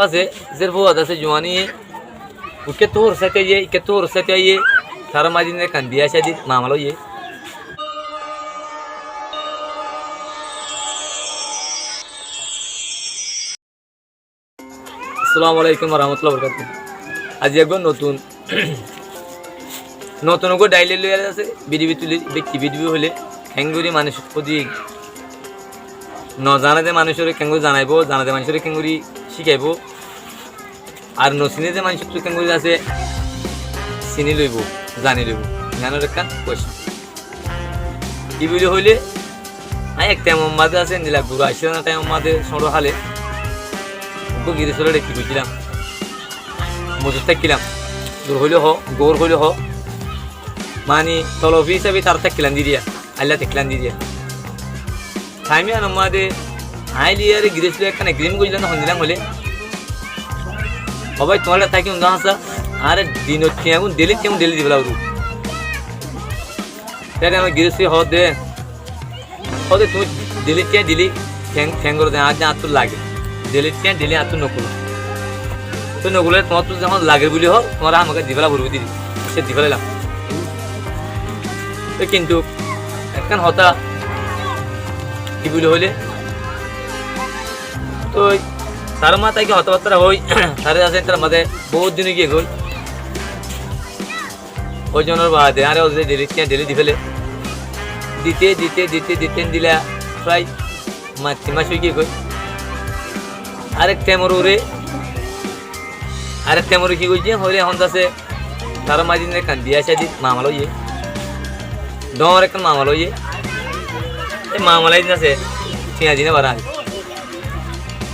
আছে যে ফুয়াদ আছে জোয়ানি উকে তোর সাথে ইয়ে কে তোর সাথে ইয়ে সারা মাজিনে কান্দিয়া সাদি মামলো ইয়ে আসসালামু আলাইকুম ওয়া রাহমাতুল্লাহি ওয়া বারাকাতুহু আজ একবার নতুন নতুন করে ডাইলি লইয়া আছে বিডিবি তুলি ব্যক্তি বিডিবি হলে খেঙ্গুরি মানুষ প্রতি ন জানাতে মানুষের কেঙ্গুরি জানাইব জানাতে মানুষের কেঙ্গুরি শিখাইব আর নচিনে যে মানুষ কেঙ্গুরি আছে চিনি লইব জানি লইব জানার একটা কোয়েশ্চন কি বলি হইলে এক টাইম মাঝে আছে নীলা গুরু আসছে না টাইম মাঝে সরো হালে গিরিশরে রেখে বুঝছিলাম মজুর থাকলাম দূর হইলে হ গৌর হইলে হ মানে তলফি হিসাবে তার থাকলাম দিদিয়া আল্লাহ থাকলাম দিদিয়া টাইমে আমাদের আইলিয়ার গিরিশরে একখানে গ্রিম করছিলাম তখন দিলাম হলে সবাই তোমার থাকি উন্দা হাসা আর দিন এখন ডেলি দিবেলা তাই আমার গিরিশরে হদে তুমি ডেলি দিলি ঠ্যাং করে দেয় আজ আর তোর লাগে ডেলি আর তো নকুল তো নকুলে তোমার তো যখন লাগে বলি হোক তোমার আমাকে দিবেলা বলবি দিদি সে দিবেলাম তো কিন্তু একখান হতা কি বলি হইলে তো তার মা তাইকে হতাবার্তা হই তারে আছে তার মাঝে বহুত দিনে গিয়ে গই ওই জনের বাদে আরে ওদের ডেলি দি ফেলে দিতে দিলা প্রায় তিন মাস হয়ে গিয়ে গই আরেক টেমর কি করছে হলে এখন আছে তার মাঝে কান্দিয়া সাদি মামালো ইয়ে ডর একটা মামালো ইয়ে এই মামালাই দিন আছে ছিয়া দিনে বাড়া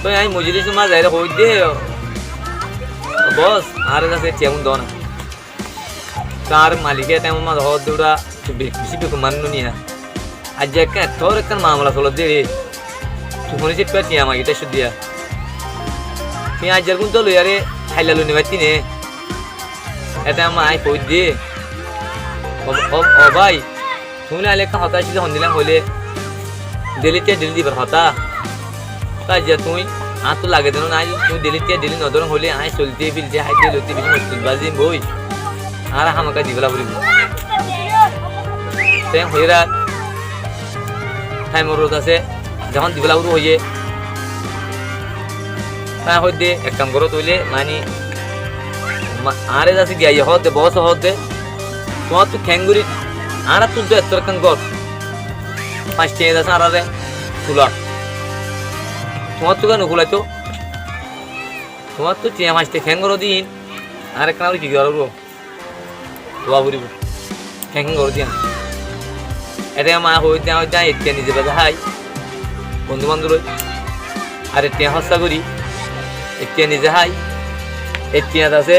তো আমি মজুরি মা যাই হই দে বস আর কাছে চেমন দ না তার মালিকের তেমন মা হদ দৌড়া বেশি বেশি মান্য নিয়ে আজ একটা তোর একটা মামলা চলো দে তুই মনে চিট পাচ্ছি আমাকে এটা দিয়া তুই আজ যেরকম তো লইয়ারে খাইলা লই নিবাই তিনে এটা আমার আই কই দে ও ভাই তুমি আলে একটা হতাশ যখন দিলাম হলে ডেলি দিবার হতা তাই যে তুই আর তো লাগে দেন নাই তুই ডেলি নদর হলে আই চলতে ফিলতে হাইতে লইতে বেশি মুশকিল বাজি বই আর আমাকে দিবলা বলিব তেম হইরা টাইম রোদ আছে যখন দিবলা উড়ু হইয়ে তা হইতে এক কাম করো তৈলে মানে আরে যাচ্ছি গিয়ে হতে বস হতে তোমার তো খ্যাঙ্গুরি আর তুই তো এত কাম কর 5 টাকা আছে আর তুলা তোমার তো কেন খুলাই তো তোমার তো 5 টাকা খ্যাঙ্গুর দিন আর একটা কি করবো দোয়া বলিব খ্যাঙ্গুর দিন এটা মা হইতে এতে নিজে বাজা হাই বন্ধু বান্ধব আর এতে হস্তা করি এতিয়া নিজে হাই এতিয়া আছে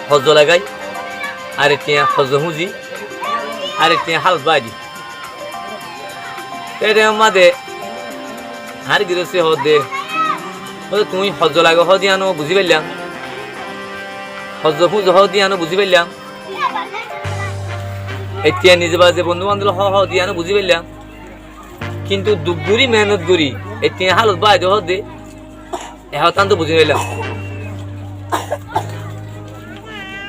হজ লাগাই আর এতিয়া হজ হুজি আর এতিয়া হাল বাজি এটা মাদে আর গিরসে হদে তুমি হজ লাগে হ দিয়ানো বুঝি পাইলাম হজ হুজ হ দিয়ানো বুঝি পাইলাম এতিয়া নিজে বাজে বন্ধু বান্ধব হ দিয়ানো বুঝি পাইলাম কিন্তু দুগুরি মেহনত করি এতিয়া হালত বাজ হদে এহতান তো বুঝি পাইলাম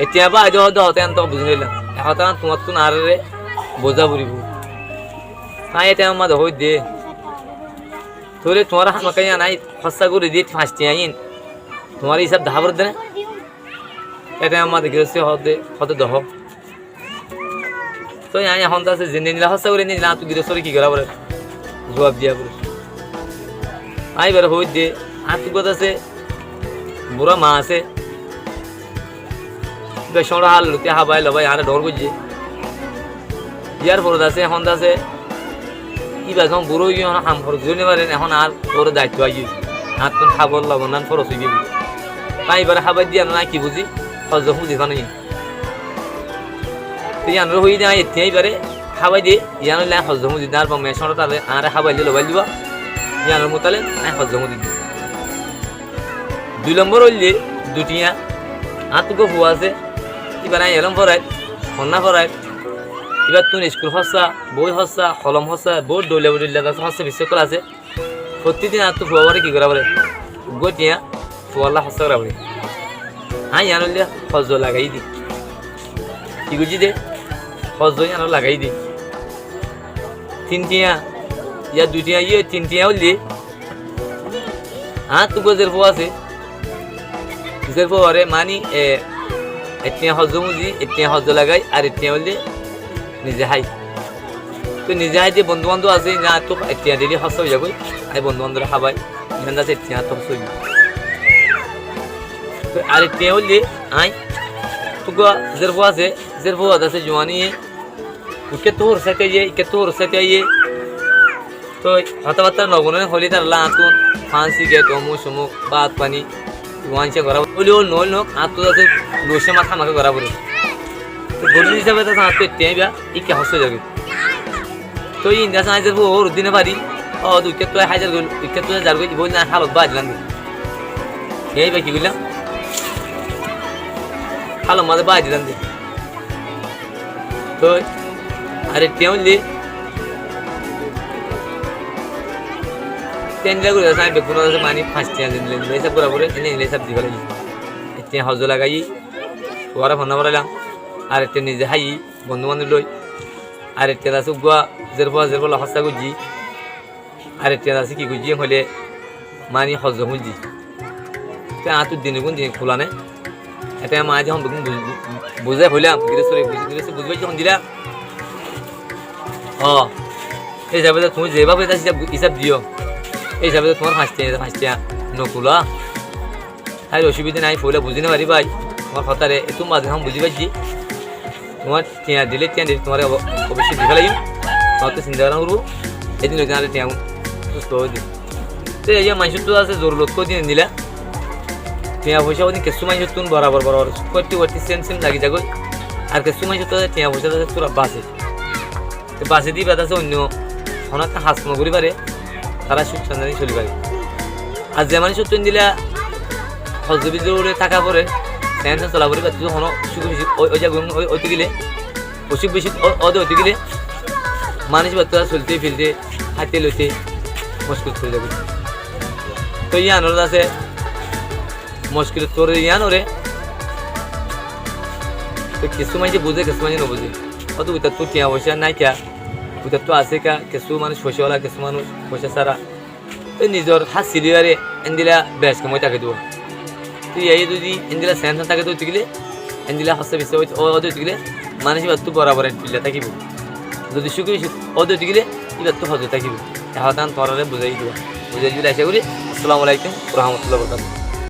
এতিয়া বা আজ হতেন তো বুঝি পাইলাম এহতান তোমার তো নারে বোঝা বুড়িব তাই এটা আমার হই দে তোরে তোমার আমাকে নাই খসা করে দিয়ে ফাঁসতে আইন তোমার হিসাব ধাবর দে এটা আমার গেছে হতে দহ তো এখন তো আছে জেনে নিলা খসা করে নিলা তুই গিরসরে কি করা বলে জবাব দিয়া বলে আই বের হই দে আর তুই কথা আছে বুড়া মা আছে বেসর হাল লুতে হাবাই লবাই আর ডর করছে ইয়ার পর আছে এখন আছে কি যখন বুড়ো গিয়ে হাম খরচ জনে পারেন এখন আর ওর দায়িত্ব আই হাত কোন খাবার লবণ খরচ হয়ে গেবি তাই এবার হাবাই দিয়ে না কি বুঝি হজ বুঝি পানি ইয়ান হয়ে যায় এতে এবারে হাবাই দিয়ে ইয়ান হজ মুজি আর মেসর তাহলে আর হাবাই দিয়ে লবাই দিবা ইয়ানোর মোতালে হজ মুজি দিব 2 নম্বর হইলে দুটিয়া আতুকো হুয়া আছে এবার এরম পড়াই কন্যা পড়াই এবার তুমি স্কুল হসা বই হসা কলম হসা বহুত ডলে আছে হসা বিশ্বকল আছে প্রতিদিন আর তো হুয়া কি করা বলে গোটিয়া তোয়াল্লা হস্ত রাবড়ি আই আনলে হজ লাগাই দি কি বুঝি দে হজ আনো লাগাই দি তিনটিয়া ইয়া দুটিয়া ইয়ে তিনটিয়া হলি তো গজের ফো আছে গজের ফো আরে মানি এতিয়া হজ মুজি এতিয়া হজ লাগাই আর এতিয়া হলে নিজে হাই তো নিজে হাই যে বন্ধু বান্ধব আছে না তো এতিয়া দিদি হস হয়ে যাবই আই বন্ধু বান্ধব খাবাই ইমান আছে এতিয়া তো হস তো আর এতিয়া হলে আই তো গজের ফো আছে জওয়ানি উকে তোর সাথে ইয়ে তো কথাবার্তা নগনে হলে তার লাতুন ফাঁসি গে তমুক সমুক বাত পানি ওয়ানসে করা বলি ও নল নক আর তো যাতে লোসে মাথা আমাকে করা বলে তো গরু হিসাবে তো হাতে টেঁবা ইকে হস যাবে তো ইন্ডিয়া সাইজের ওর দিনে পারি ও দুইকে তো হাজার গেল উইকে তো যার গেছি বই না হালত বাজলাম এই বা কি বললাম হালো মাঝে বাজলাম তো আরে টেউলি টেনলা করে সাই বেগুন আছে মানি ফাস্টিয়া দিন লে সব পুরা পুরে এনে লে সব দিবালাই এতে হজ লাগাই ওরা ফোন বলালাম আর এতে নিজে হাই বন্ধু বান্ধব লই আর এতে আছে গুয়া জেরবা হস্তা গুজি আর এতে আছে কি গুজি হলে মানি হজ গুজি তে আতু দিনে গুন দিন খোলানে এতে মা যখন বুঝাই হইলাম গিরেশ্বরে বুঝবাই যখন দিলা এই হিসাবে তুমি যেভাবে হিসাব দিও এই হিসাবে তোমার ফাঁসটিয়া নকুলা তাই অসুবিধা নাই ফলে বুঝি না পারি ভাই তোমার কথারে একটু মাঝে আমি বুঝি পারছি তোমার টিয়া দিলে তোমার অবশ্যই দিতে লাগিব তোমার তো চিন্তা ভাবনা করবো এদিন হইতে না টিয়া সুস্থ হয়ে দিই তো এই যে মানুষের তো আছে জোর লোক দিন দিলা টিয়া পয়সা ওদিন কিছু মানুষের তুন বরাবর করতে সেম লাগি যাগো আর কিছু মানুষের তো টিয়া পয়সা তোরা বাসে বাসে দিয়ে বেড়াচ্ছে অন্য অনেক হাস নগরী পারে তারা সুখ সন্ধানী চলি পারে আর যেমন সত্যন দিলা হজবিজে থাকা পরে টেনশন চলা পরে তুই হন সুখ বেশি ওই জায়গা ওইতে গেলে অসুখ বেশি ওদের ওইতে গেলে মানুষ বাচ্চা চলতে ফিরতে হাতে লইতে মুশকিল করে যাবে তো ইয়ানোর আছে মুশকিল তোর ইয়ানোরে তো কিছু মানুষ বুঝে কিছু মানুষ নবুঝে অত উত্তর তো টিয়া পয়সা নাই কে উত্তর তো আছে কা কিছু মানুষ পয়সাওয়ালা কিছু মানুষ পয়সা ছাড়া তো নিজের হাত সিলিয়ারে এনদিলা বেশ কমাই থাকে দেবো তুই এই যদি এনদিলা স্যামসাং থাকে তো উঠে এনদিলা হস্তে বেশি ওদের উঠে গেলে মানুষ এবার তো বরাবর পিল্লা থাকিব যদি সুখী ওদের উঠে গেলে এবার তো হজে থাকিব এখন তোমার বুঝাই দিব বুঝাই দিলে আশা করি আসসালামু আলাইকুম রহমতুল্লাহ বরকাতুহু।